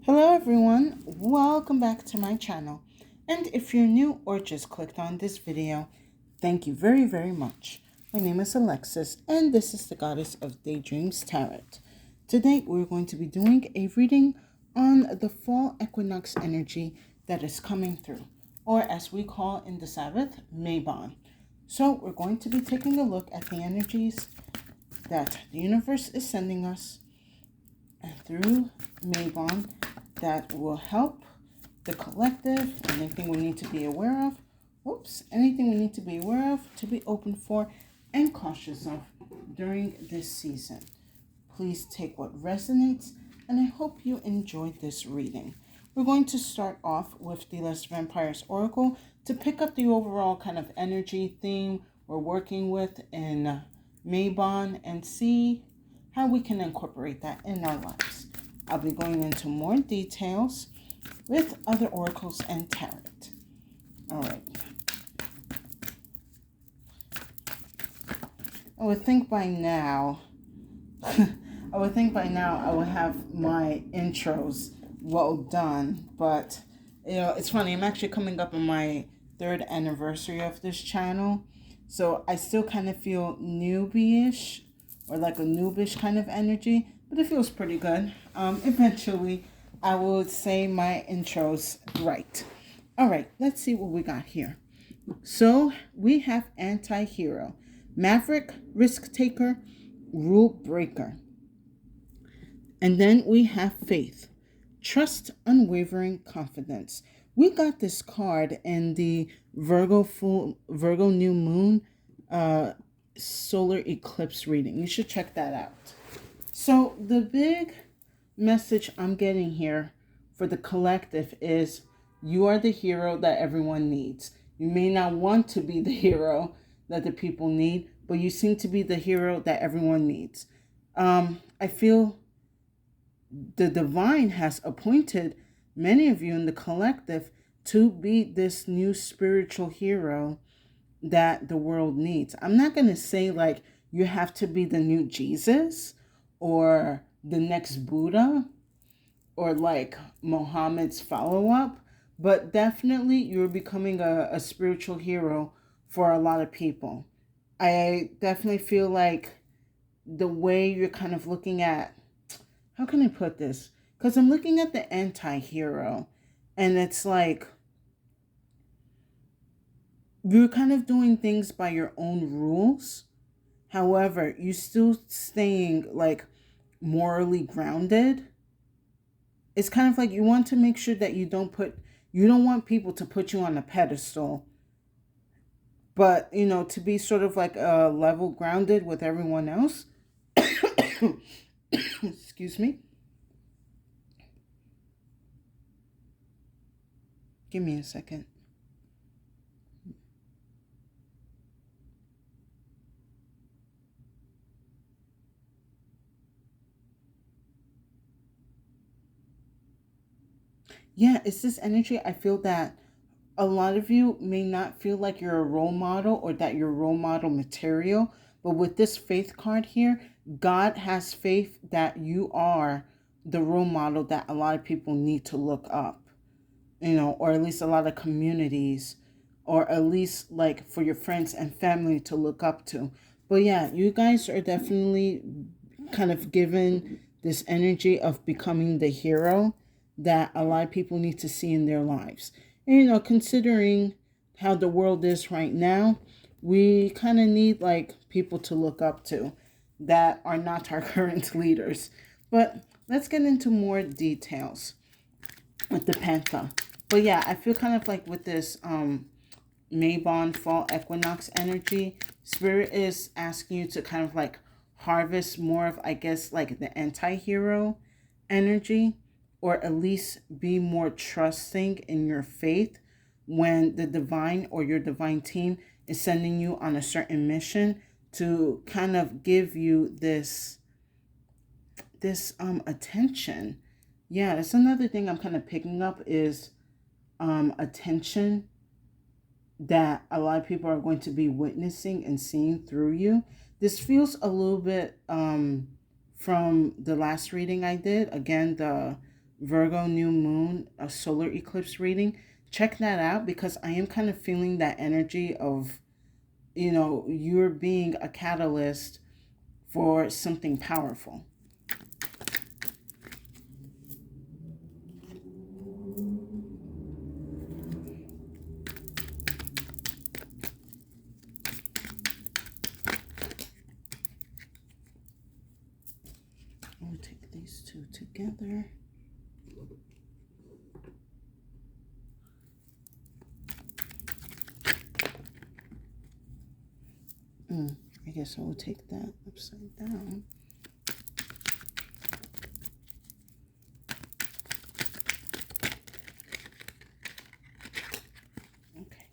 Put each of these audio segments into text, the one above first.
Hello everyone, welcome back to my channel. And if you're new or just clicked on this video, thank you very much. My name is Alexis and this is the Goddess of Daydreams Tarot. Today we're going to be doing a reading on the fall equinox energy that is coming through, or as we call in the Sabbath, Mabon. So we're going to be taking a look at the energies that the universe is sending us through Mabon that will help the collective, anything we need to be aware of, anything we need to be aware of, to be open for and cautious of during this season. Please take what resonates, and I hope you enjoyed this reading. We're going to start off with the Last Vampire's Oracle to pick up the overall kind of energy theme we're working with in Mabon and see how we can incorporate that in our lives. I'll be going into more details with other oracles and tarot. All right. I would think by now I would have my intros well done, but it's funny, I'm actually coming up on my 3rd anniversary of this channel, so I still kind of feel newbie-ish, or like a noobish kind of energy, but it feels pretty good. Eventually I will say my intros right. All right, let's see what we got here. So we have anti-hero, maverick, risk taker, rule breaker. And then we have faith, trust, unwavering confidence. We got this card in the Virgo new moon solar eclipse reading. You should check that out. So the big message I'm getting here for the collective is you are the hero that everyone needs. You may not want to be the hero that the people need, but you seem to be the hero that everyone needs. I feel the divine has appointed many of you in the collective to be this new spiritual hero that the world needs. I'm not going to say like you have to be the new Jesus or the next Buddha or like Muhammad's follow-up, but definitely you're becoming a spiritual hero for a lot of people. I definitely feel like the way you're kind of looking at, how can I put this? Because I'm looking at the anti-hero, and it's like you're kind of doing things by your own rules. However, you're still staying like morally grounded. It's kind of like you want to make sure that you don't want people to put you on a pedestal, but to be sort of like a level grounded with everyone else. Excuse me. Give me a second. Yeah, it's this energy. I feel that a lot of you may not feel like you're a role model or that you're role model material, but with this faith card here, God has faith that you are the role model that a lot of people need to look up, or at least a lot of communities, or at least like for your friends and family to look up to. But yeah, you guys are definitely kind of given this energy of becoming the hero that a lot of people need to see in their lives. And, considering how the world is right now, we kind of need like people to look up to that are not our current leaders. But let's get into more details with the Panther. But yeah, I feel kind of like with this Mabon fall equinox energy, Spirit is asking you to kind of like harvest more of, I guess, like the anti-hero energy, or at least be more trusting in your faith when the divine or your divine team is sending you on a certain mission to kind of give you this attention. Yeah, that's another thing I'm kind of picking up is attention that a lot of people are going to be witnessing and seeing through you. This feels a little bit from the last reading I did. Again, the Virgo new moon, a solar eclipse reading. Check that out because I am kind of feeling that energy of, you're being a catalyst for something powerful. I'll take these two together. I guess I will take that upside down. Okay.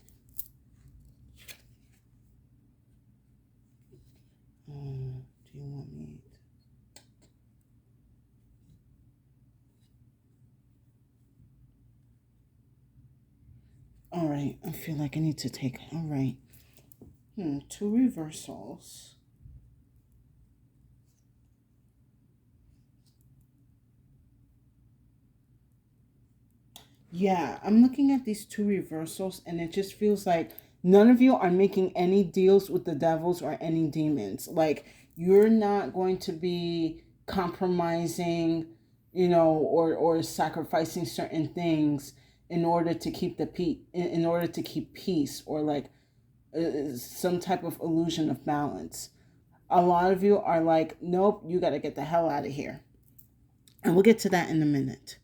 Do you want me All right, I feel like I need to take. All right. Two reversals. Yeah, I'm looking at these two reversals and it just feels like none of you are making any deals with the devils or any demons. Like you're not going to be compromising, or sacrificing certain things in order to keep the peace, in order to keep peace, or like some type of illusion of balance. A lot of you are like, nope, you got to get the hell out of here. And we'll get to that in a minute.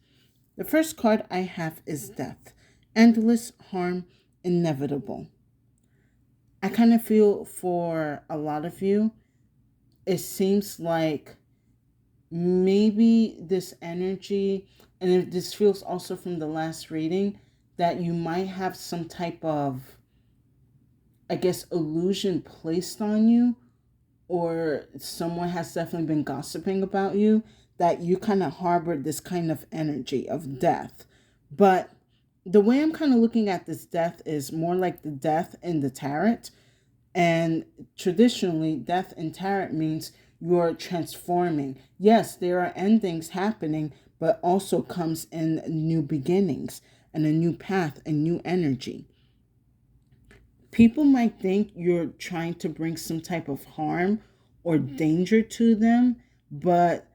The first card I have is Death. Endless harm, inevitable. I kind of feel for a lot of you, it seems like maybe this energy, and if this feels also from the last reading, that you might have some type of, I guess, illusion placed on you, or someone has definitely been gossiping about you, that you kind of harbored this kind of energy of death. But the way I'm kind of looking at this death is more like the death in the tarot. And traditionally, death in tarot means you're transforming. Yes, there are endings happening, but also comes in new beginnings and a new path, a new energy. People might think you're trying to bring some type of harm or danger to them, but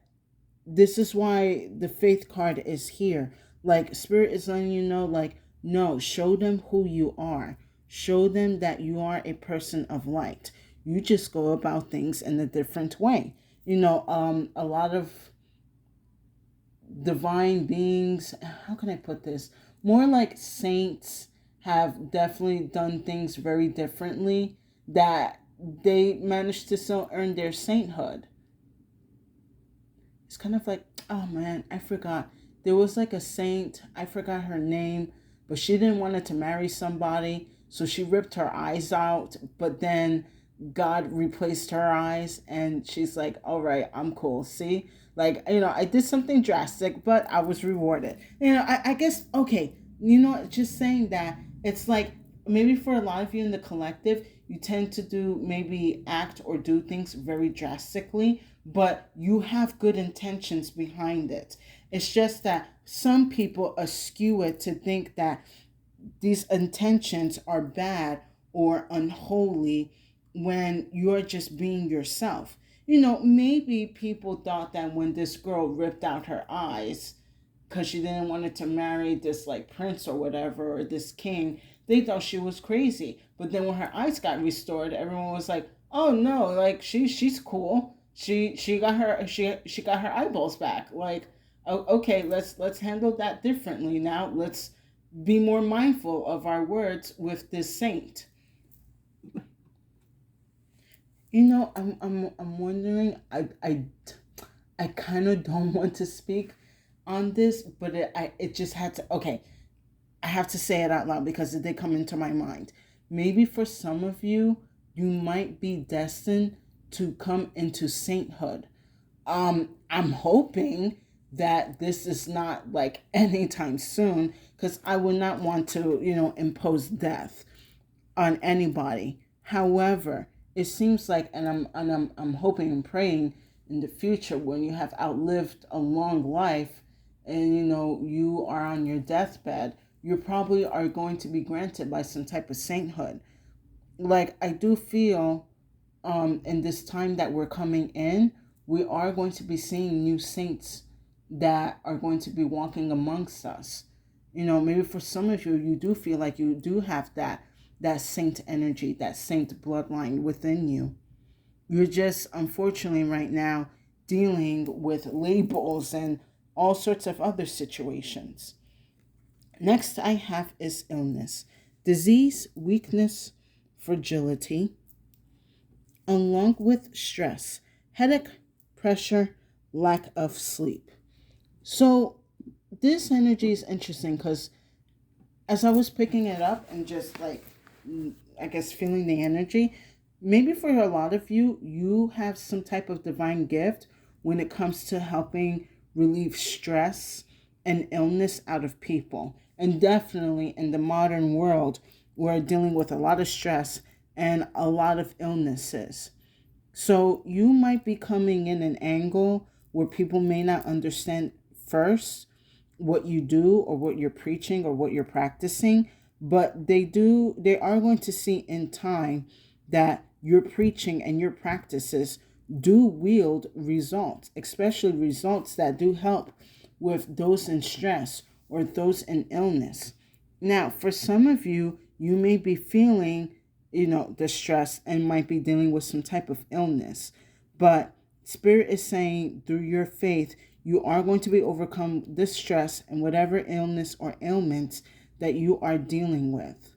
this is why the faith card is here. Like spirit is letting you know, like, no, show them who you are. Show them that you are a person of light. You just go about things in a different way. A lot of divine beings, how can I put this? More like saints have definitely done things very differently, that they managed to still earn their sainthood. It's kind of like, oh man, I forgot. There was like a saint, I forgot her name, but she didn't want to marry somebody, so she ripped her eyes out, but then God replaced her eyes, and she's like, all right, I'm cool. See? Like, I did something drastic, but I was rewarded. I guess, okay, just saying that, it's like maybe for a lot of you in the collective, you tend to do maybe act or do things very drastically, but you have good intentions behind it. It's just that some people eschew it to think that these intentions are bad or unholy when you're just being yourself. Maybe people thought that when this girl ripped out her eyes because she didn't want to marry this like prince or whatever, or this king, they thought she was crazy. But then when her eyes got restored, everyone was like, oh no, like she's cool. She got she got her eyeballs back. Like, okay, let's handle that differently now. Let's be more mindful of our words with this saint. I'm wondering. I kind of don't want to speak on this, but it just had to. Okay, I have to say it out loud because it did come into my mind. Maybe for some of you, you might be destined to come into sainthood. I'm hoping that this is not like anytime soon, because I would not want to, impose death on anybody. However, it seems like, and I'm hoping and praying in the future when you have outlived a long life, and you are on your deathbed, you probably are going to be granted by some type of sainthood. Like, I do feel in this time that we're coming in, we are going to be seeing new saints that are going to be walking amongst us. Maybe for some of you, you do feel like you do have that saint energy, that saint bloodline within you. You're just, unfortunately, right now dealing with labels and all sorts of other situations. Next I have is illness, disease, weakness, fragility, along with stress, headache, pressure, lack of sleep. So this energy is interesting because as I was picking it up and just like, I guess, feeling the energy, maybe for a lot of you, you have some type of divine gift when it comes to helping relieve stress and illness out of people. And definitely in the modern world, we're dealing with a lot of stress and a lot of illnesses. So you might be coming in an angle where people may not understand first what you do or what you're preaching or what you're practicing, but they are going to see in time that your preaching and your practices do wield results, especially results that do help with those in stress or those in illness. Now, for some of you, you may be feeling, the stress and might be dealing with some type of illness. But Spirit is saying through your faith, you are going to be overcome this stress and whatever illness or ailments that you are dealing with.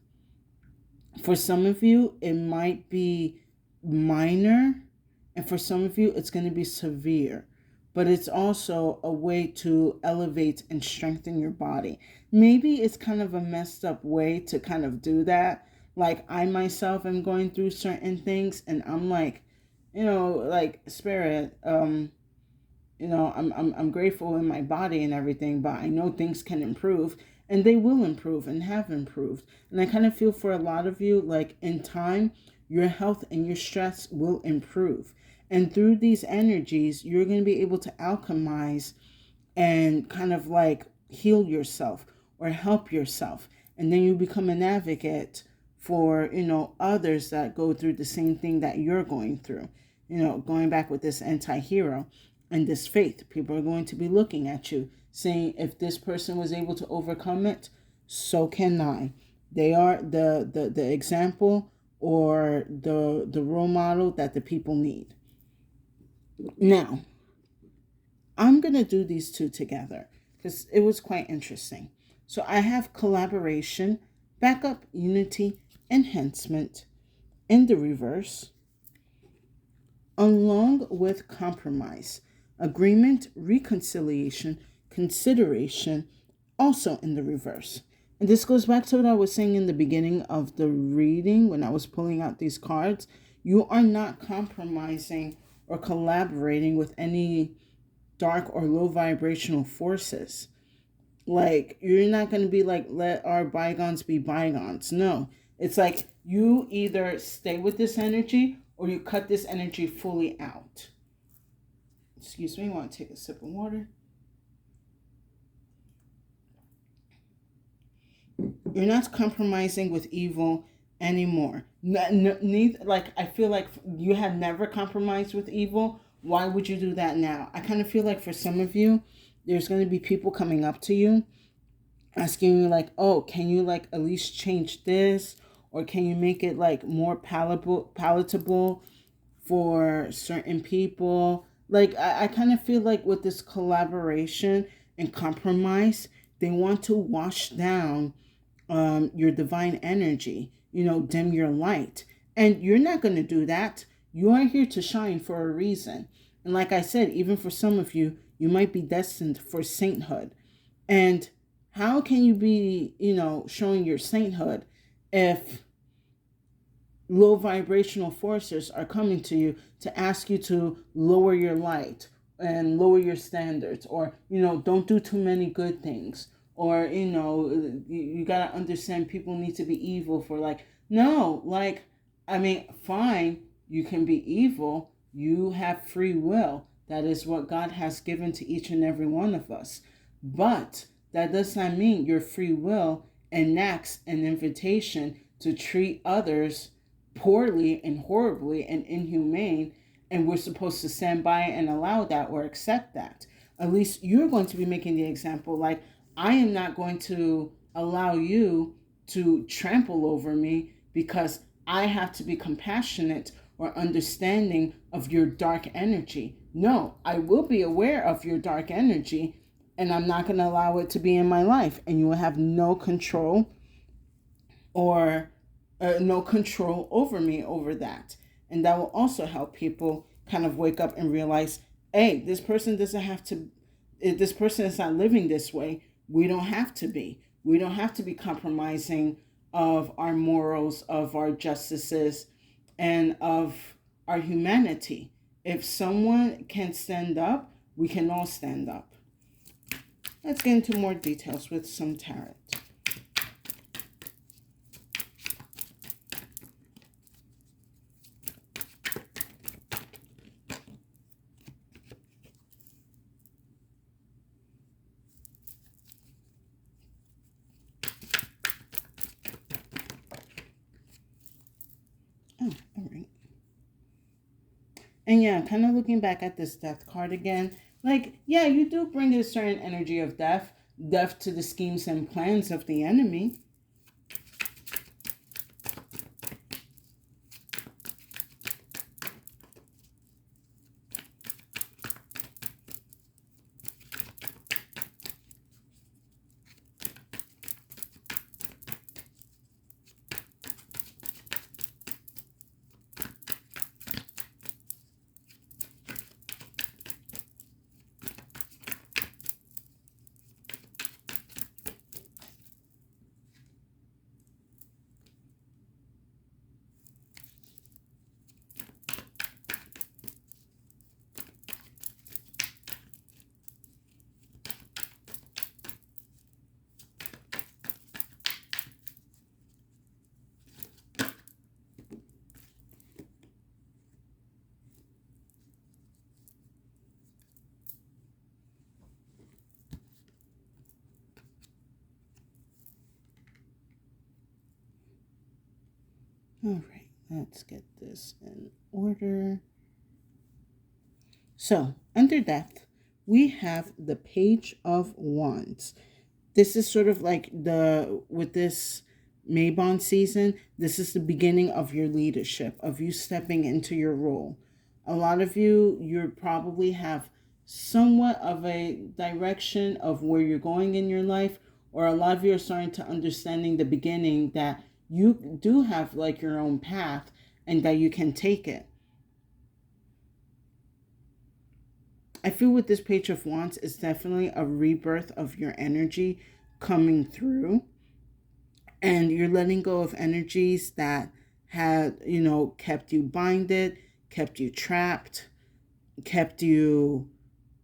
For some of you, it might be minor, and for some of you, it's going to be severe. But it's also a way to elevate and strengthen your body. Maybe it's kind of a messed up way to kind of do that. Like, I myself am going through certain things, and I'm like, like, Spirit, I'm grateful in my body and everything, but I know things can improve, and they will improve and have improved. And I kind of feel for a lot of you, like, in time, your health and your stress will improve. And through these energies, you're going to be able to alchemize and kind of like heal yourself or help yourself. And then you become an advocate for, others that go through the same thing that you're going through. Going back with this anti-hero and this faith, people are going to be looking at you saying, if this person was able to overcome it, so can I. They are the example or the role model that the people need. Now, I'm going to do these two together because it was quite interesting. So I have collaboration, backup, unity, enhancement in the reverse, along with compromise, agreement, reconciliation, consideration, also in the reverse. And this goes back to what I was saying in the beginning of the reading when I was pulling out these cards. You are not compromising or collaborating with any dark or low vibrational forces. Like, you're not going to be like, let our bygones be bygones. No, it's like you either stay with this energy or you cut this energy fully out. Excuse me, I want to take a sip of water. You're not compromising with evil anymore. Neither, like, I feel like you have never compromised with evil. Why would you do that now? I kind of feel like for some of you, there's going to be people coming up to you asking you like, oh, can you like at least change this? Or can you make it like more palatable for certain people? Like, I kind of feel like with this collaboration and compromise, they want to wash down your divine energy, dim your light. And you're not going to do that. You are here to shine for a reason. And like I said, even for some of you, you might be destined for sainthood. And how can you be, showing your sainthood if low vibrational forces are coming to you to ask you to lower your light and lower your standards, or, don't do too many good things, or, you got to understand people need to be evil for like, no, like, I mean, fine, you can be evil. You have free will. That is what God has given to each and every one of us. But that does not mean your free will enacts an invitation to treat others poorly and horribly and inhumane, and we're supposed to stand by and allow that or accept that. At least you're going to be making the example. Like, I am not going to allow you to trample over me because I have to be compassionate or understanding of your dark energy. No, I will be aware of your dark energy, and I'm not going to allow it to be in my life. And you will have no control or no control over me over that. And that will also help people kind of wake up and realize, hey, this person doesn't have to, this person is not living this way. We don't have to be. We don't have to be compromising of our morals, of our justices, and of our humanity. If someone can stand up, we can all stand up. Let's get into more details with some tarot. Oh, all right. And yeah, kind of looking back at this death card again, like, yeah, you do bring a certain energy of death, death to the schemes and plans of the enemy. All right, let's get this in order. So, under death, we have the Page of Wands. This is sort of like with this Mabon season, this is the beginning of your leadership, of you stepping into your role. A lot of you probably have somewhat of a direction of where you're going in your life, or a lot of you are starting to understanding the beginning that you do have like your own path and that you can take it. I feel with this Page of Wands is definitely a rebirth of your energy coming through, and you're letting go of energies that had, kept you binded, kept you trapped, kept you,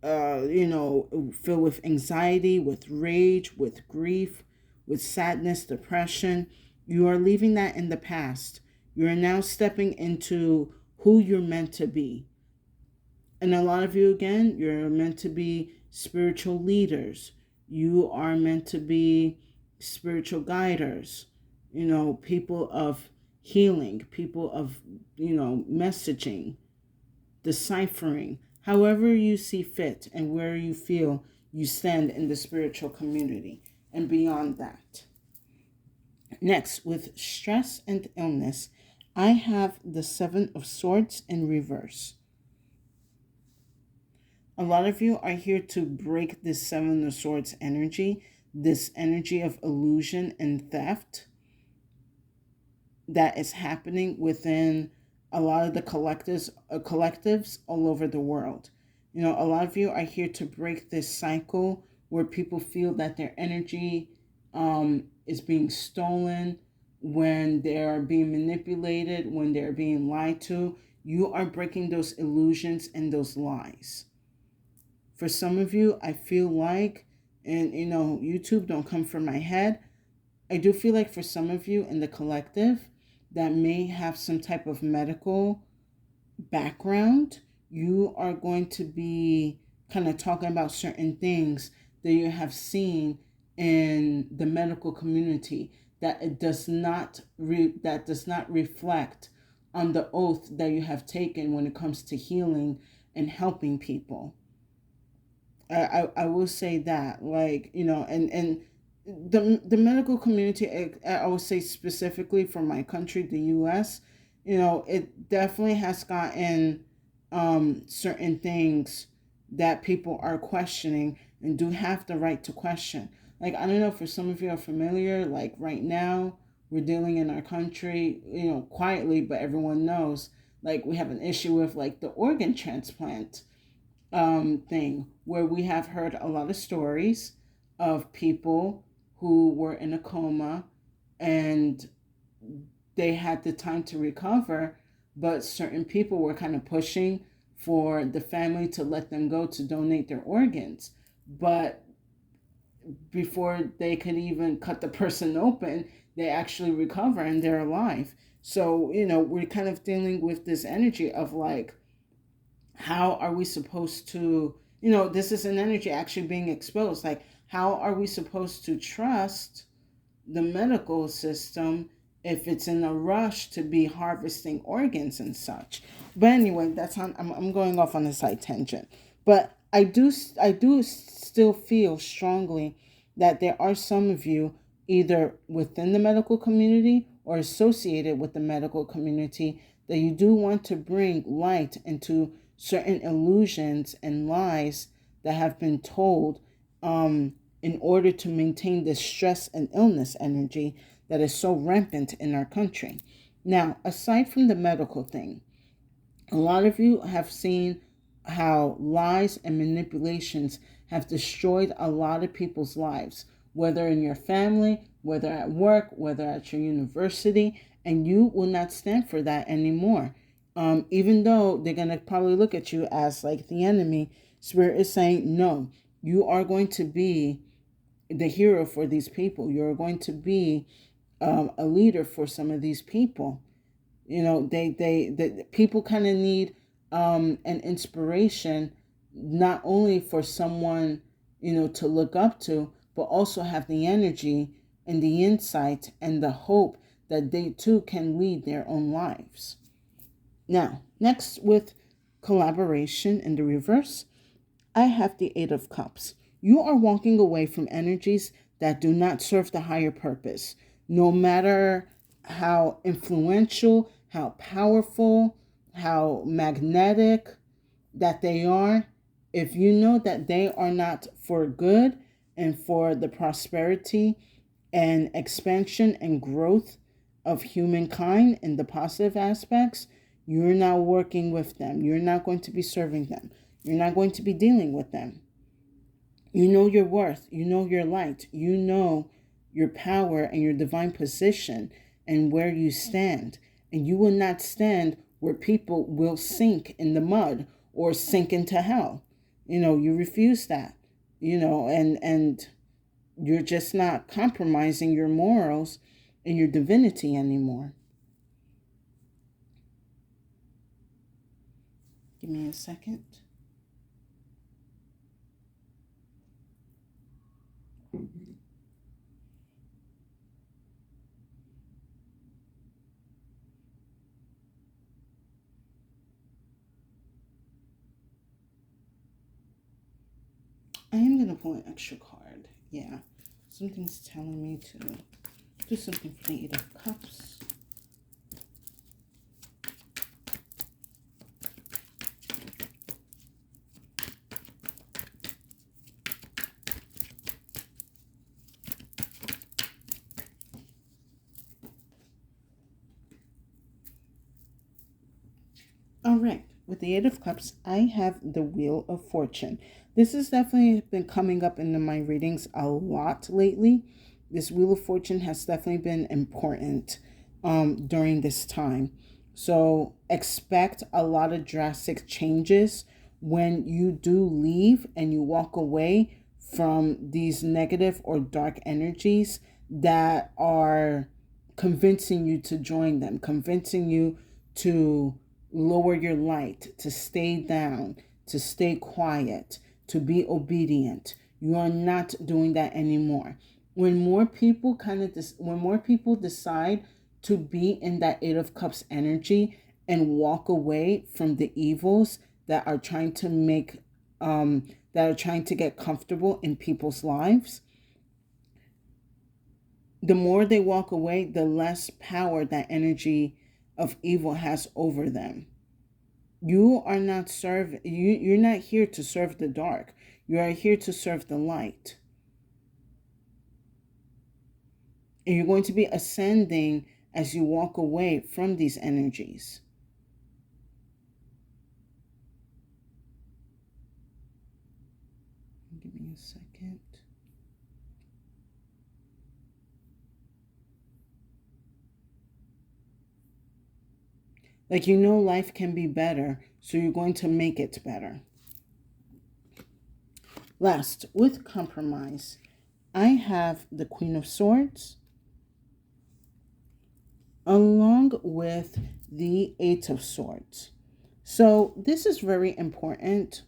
filled with anxiety, with rage, with grief, with sadness, depression. You are leaving that in the past. You are now stepping into who you're meant to be. And a lot of you, again, you're meant to be spiritual leaders. You are meant to be spiritual guiders, people of healing, people of, messaging, deciphering, however you see fit and where you feel you stand in the spiritual community and beyond that. Next, with stress and illness, I have the Seven of Swords in reverse. A lot of you are here to break this Seven of Swords energy, this energy of illusion and theft that is happening within a lot of the collectives all over the world. A lot of you are here to break this cycle where people feel that their energy is being stolen, when they're being manipulated, when they're being lied to. You are breaking those illusions and those lies. For some of you, I feel like, and YouTube, don't come for my head, I do feel like for some of you in the collective that may have some type of medical background, you are going to be kind of talking about certain things that you have seen in the medical community, that it does not that does not reflect on the oath that you have taken when it comes to healing and helping people. I will say that, like, and the medical community, I would say specifically for my country, the U.S., it definitely has gotten certain things that people are questioning and do have the right to question. Like, I don't know, for some of you are familiar, like right now we're dealing in our country, quietly, but everyone knows, like, we have an issue with like the organ transplant thing, where we have heard a lot of stories of people who were in a coma and they had the time to recover, but certain people were kind of pushing for the family to let them go to donate their organs. But before they could even cut the person open, they actually recover and they're alive. So, we're kind of dealing with this energy of like, how are we supposed to, this is an energy actually being exposed. Like, how are we supposed to trust the medical system if it's in a rush to be harvesting organs and such? But anyway, that's on. I'm going off on a side tangent. But I do still feel strongly that there are some of you either within the medical community or associated with the medical community that you do want to bring light into certain illusions and lies that have been told, in order to maintain this stress and illness energy that is so rampant in our country. Now, aside from the medical thing, a lot of you have seen how lies and manipulations have destroyed a lot of people's lives, whether in your family, whether at work, whether at your university, and you will not stand for that anymore. Even though they're going to probably look at you as like the enemy, Spirit is saying, no, you are going to be the hero for these people. You're going to be a leader for some of these people. The people kind of need an inspiration, not only for someone, to look up to, but also have the energy and the insight and the hope that they too can lead their own lives. Now, next, with collaboration in the reverse, I have the Eight of Cups. You are walking away from energies that do not serve the higher purpose, no matter how influential, how powerful, how magnetic that they are. If you know that they are not for good and for the prosperity and expansion and growth of humankind in the positive aspects, you're not working with them. You're not going to be serving them. You're not going to be dealing with them. You know your worth. You know your light. You know your power and your divine position and where you stand. And you will not stand where people will sink in the mud or sink into hell. You refuse that. And you're just not compromising your morals and your divinity anymore. Give me a second. I am going to pull an extra card. Yeah. Something's telling me to do something for the Eight of Cups. All right. With the Eight of Cups, I have the Wheel of Fortune. This has definitely been coming up in my readings a lot lately. This Wheel of Fortune has definitely been important during this time. So expect a lot of drastic changes when you do leave and you walk away from these negative or dark energies that are convincing you to join them, convincing you to lower your light, to stay down, to stay quiet, to be obedient. You are not doing that anymore. When more people when more people decide to be in that Eight of Cups energy and walk away from the evils that are trying to make that are trying to get comfortable in people's lives, the more they walk away, the less power that energy of evil has over them. You are not you're not here to serve the dark. You are here to serve the light. And you're going to be ascending as you walk away from these energies. Give me a second. Like, life can be better, so you're going to make it better. Last, with compromise, I have the Queen of Swords along with the Eight of Swords. So this is very important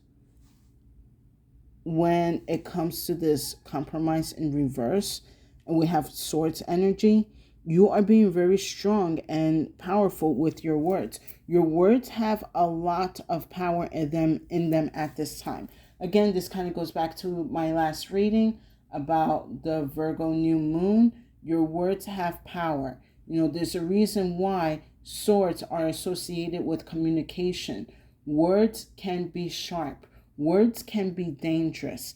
when it comes to this compromise in reverse, and we have swords energy. You are being very strong and powerful with your words. Your words have a lot of power in them at this time. Again, this kind of goes back to my last reading about the Virgo new moon. Your words have power. There's a reason why swords are associated with communication. Words can be sharp. Words can be dangerous.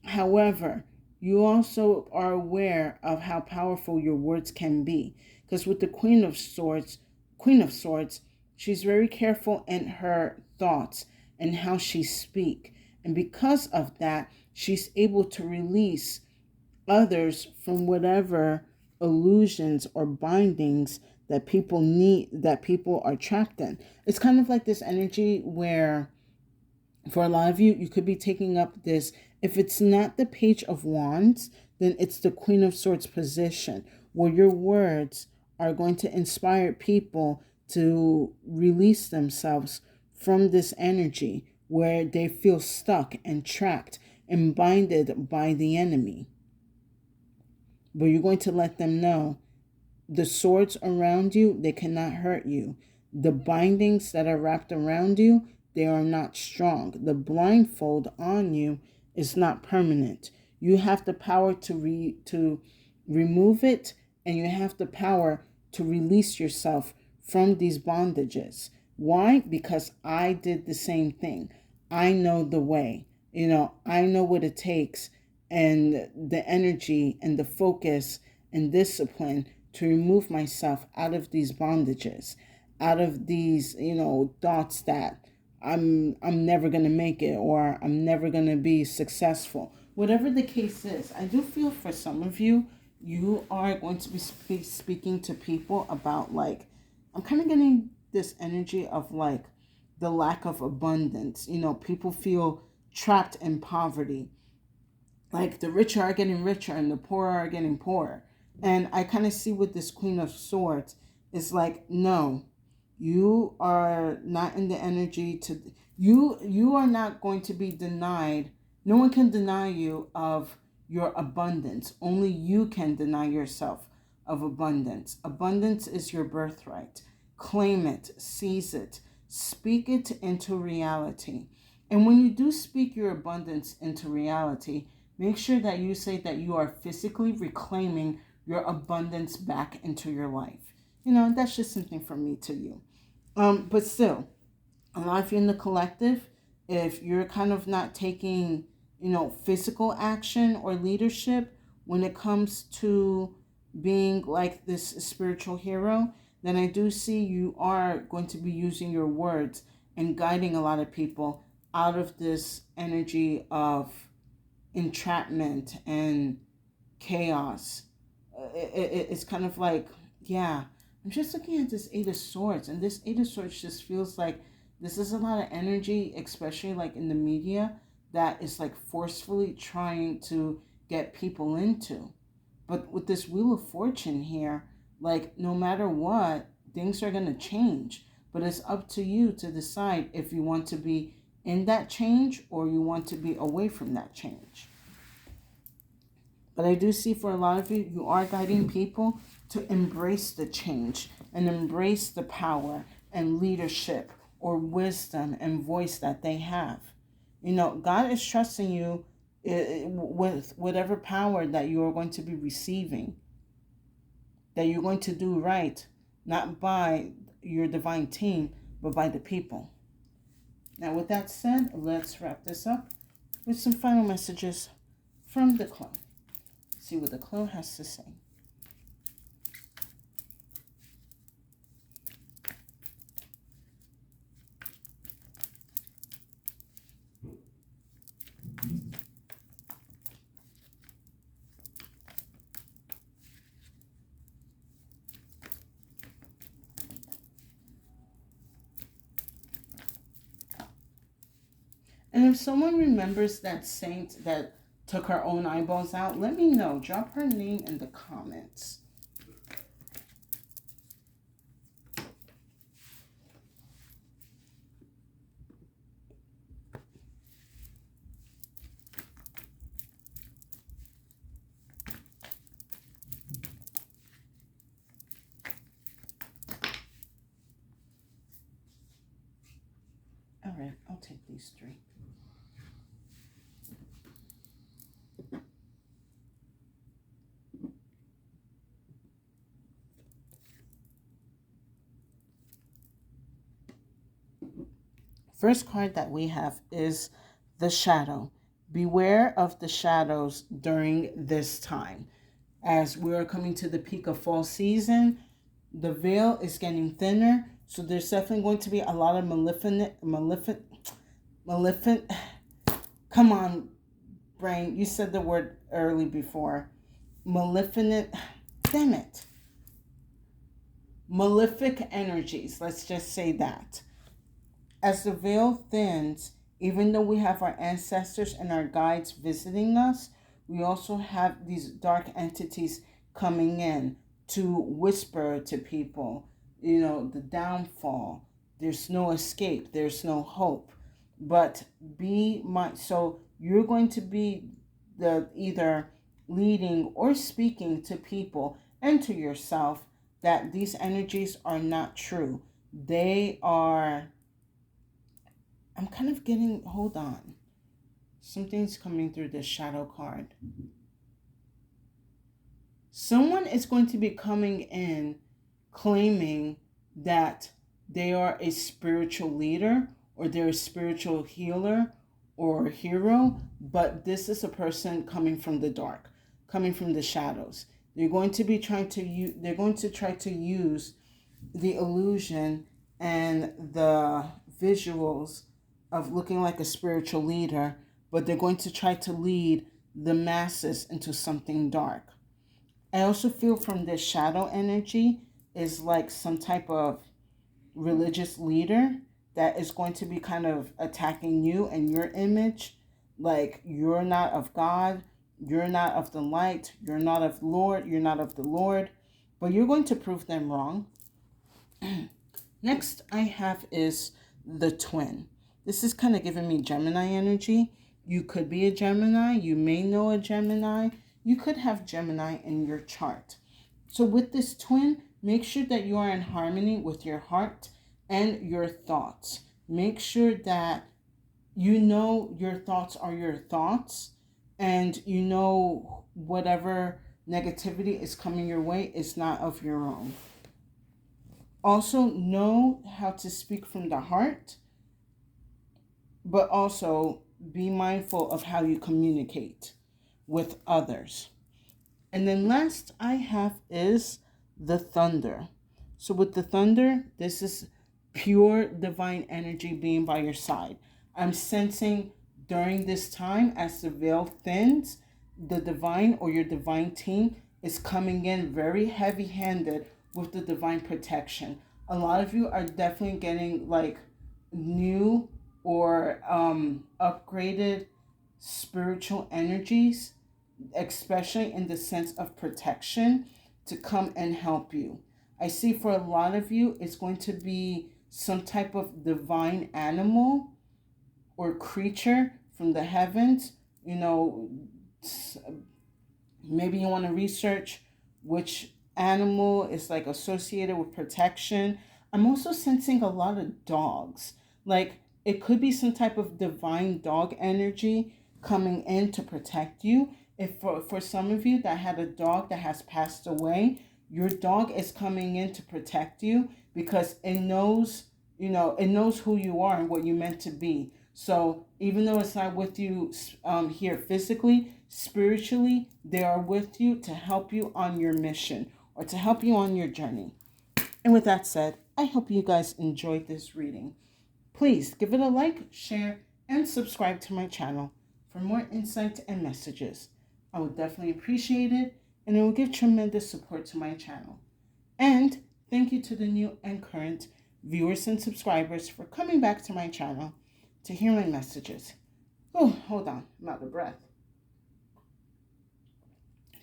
However, you also are aware of how powerful your words can be. Because with the Queen of Swords, she's very careful in her thoughts and how she speaks. And because of that, she's able to release others from whatever illusions or bindings that people are trapped in. It's kind of like this energy where, for a lot of you, you could be taking up this. If it's not the Page of Wands, then it's the Queen of Swords position, where your words are going to inspire people to release themselves from this energy where they feel stuck and trapped and binded by the enemy. But you're going to let them know the swords around you, they cannot hurt you. The bindings that are wrapped around you, they are not strong. The blindfold on you is not permanent. You have the power to remove it, and you have the power to release yourself from these bondages. Why? Because I did the same thing. I know the way. I know what it takes, and the energy and the focus and discipline to remove myself out of these bondages, out of these, thoughts that I'm never going to make it, or I'm never going to be successful. Whatever the case is, I do feel for some of you, you are going to be speaking to people about, like, I'm kind of getting this energy of, like, the lack of abundance. People feel trapped in poverty. Like, the richer are getting richer and the poorer are getting poorer. And I kind of see with this Queen of Swords, it's like, no, you are not in the energy to, you are not going to be denied. No one can deny you of your abundance. Only you can deny yourself of abundance. Abundance is your birthright. Claim it, seize it, speak it into reality. And when you do speak your abundance into reality, make sure that you say that you are physically reclaiming your abundance back into your life. That's just something from me to you. But still, a lot of you in the collective, if you're kind of not taking, physical action or leadership when it comes to being like this spiritual hero, then I do see you are going to be using your words and guiding a lot of people out of this energy of entrapment and chaos. It's kind of like, yeah, I'm just looking at this Eight of Swords, and this Eight of Swords just feels like this is a lot of energy, especially like in the media, that is like forcefully trying to get people into. But with this Wheel of Fortune here, like, no matter what, things are going to change. But it's up to you to decide if you want to be in that change or you want to be away from that change. But I do see for a lot of you, you are guiding people to embrace the change and embrace the power and leadership or wisdom and voice that they have. God is trusting you with whatever power that you are going to be receiving, that you're going to do right, not by your divine team, but by the people. Now, with that said, let's wrap this up with some final messages from the club. See what the club has to say. And if someone remembers that saint that took her own eyeballs out, let me know. Drop her name in the comments. All right, I'll take these 3. First card that we have is the shadow. Beware of the shadows during this time. As we are coming to the peak of fall season, the veil is getting thinner. So there's definitely going to be a lot of maleficent. Come on, brain. You said the word early before. Maleficent. Damn it. Malefic energies. Let's just say that. As the veil thins, even though we have our ancestors and our guides visiting us, we also have these dark entities coming in to whisper to people, the downfall. There's no escape. There's no hope. But so you're going to be the either leading or speaking to people and to yourself that these energies are not true. They are... I'm kind of getting... Hold on. Something's coming through this shadow card. Someone is going to be coming in claiming that they are a spiritual leader or they're a spiritual healer or hero, but this is a person coming from the dark, coming from the shadows. They're going to be trying to they're going to try to use the illusion and the visuals of looking like a spiritual leader, but they're going to try to lead the masses into something dark. I also feel from this shadow energy is like some type of religious leader that is going to be kind of attacking you and your image, like you're not of God, you're not of the light, you're not of Lord, you're not of the Lord, but you're going to prove them wrong. Next I have is the twin. This is kind of giving me Gemini energy. You could be a Gemini, you may know a Gemini, you could have Gemini in your chart. So with this twin, make sure that you are in harmony with your heart and your thoughts. Make sure that you know your thoughts are your thoughts, and you know whatever negativity is coming your way is not of your own. Also know how to speak from the heart, but also be mindful of how you communicate with others. And then last I have is the thunder. So with the thunder, this is pure divine energy being by your side. I'm sensing during this time as the veil thins, the divine or your divine team is coming in very heavy-handed with the divine protection. A lot of you are definitely getting like new or upgraded spiritual energies, especially in the sense of protection, to come and help you. I see for a lot of you, it's going to be some type of divine animal or creature from the heavens, Maybe you want to research which animal is like associated with protection. I'm also sensing a lot of dogs. Like it could be some type of divine dog energy coming in to protect you. If for some of you that had a dog that has passed away, your dog is coming in to protect you because it knows, it knows who you are and what you meant to be. So even though it's not with you here physically, spiritually, they are with you to help you on your mission or to help you on your journey. And with that said, I hope you guys enjoyed this reading. Please give it a like, share, and subscribe to my channel for more insight and messages. I would definitely appreciate it, and it will give tremendous support to my channel. And thank you to the new and current viewers and subscribers for coming back to my channel to hear my messages. Oh, hold on, I'm out of breath.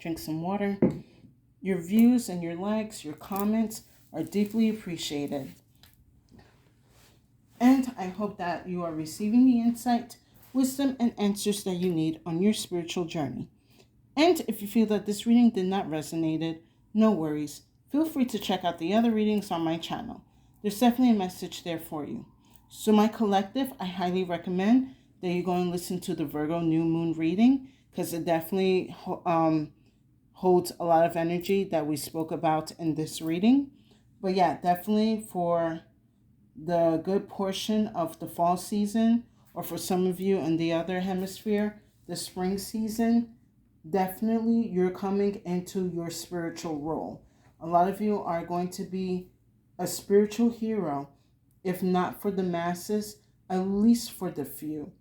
Drink some water. Your views and your likes, your comments are deeply appreciated. And I hope that you are receiving the insight, wisdom, and answers that you need on your spiritual journey. And if you feel that this reading did not resonate, no worries. Feel free to check out the other readings on my channel. There's definitely a message there for you. So my collective, I highly recommend that you go and listen to the Virgo new moon reading because it definitely holds a lot of energy that we spoke about in this reading. But yeah, definitely for the good portion of the fall season, or for some of you in the other hemisphere, the spring season, definitely you're coming into your spiritual role. A lot of you are going to be a spiritual hero, if not for the masses, at least for the few.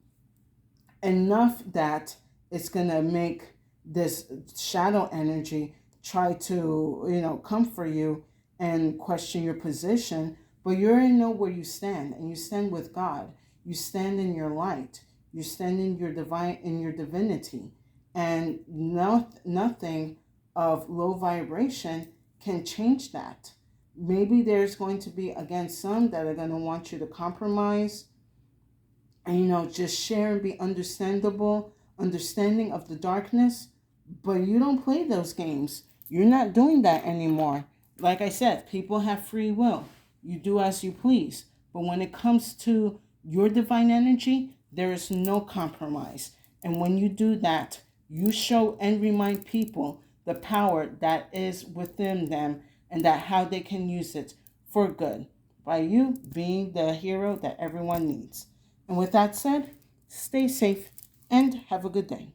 Enough that it's going to make this shadow energy try to, come for you and question your position, but you already know where you stand, and you stand with God. You stand in your light. You stand in your divinity, and nothing of low vibration can change that. Maybe there's going to be, again, some that are going to want you to compromise and, just share and be understanding of the darkness, but you don't play those games. You're not doing that anymore. Like I said, people have free will. You do as you please. But when it comes to your divine energy, there is no compromise. And when you do that, you show and remind people the power that is within them and that how they can use it for good by you being the hero that everyone needs. And with that said, stay safe and have a good day.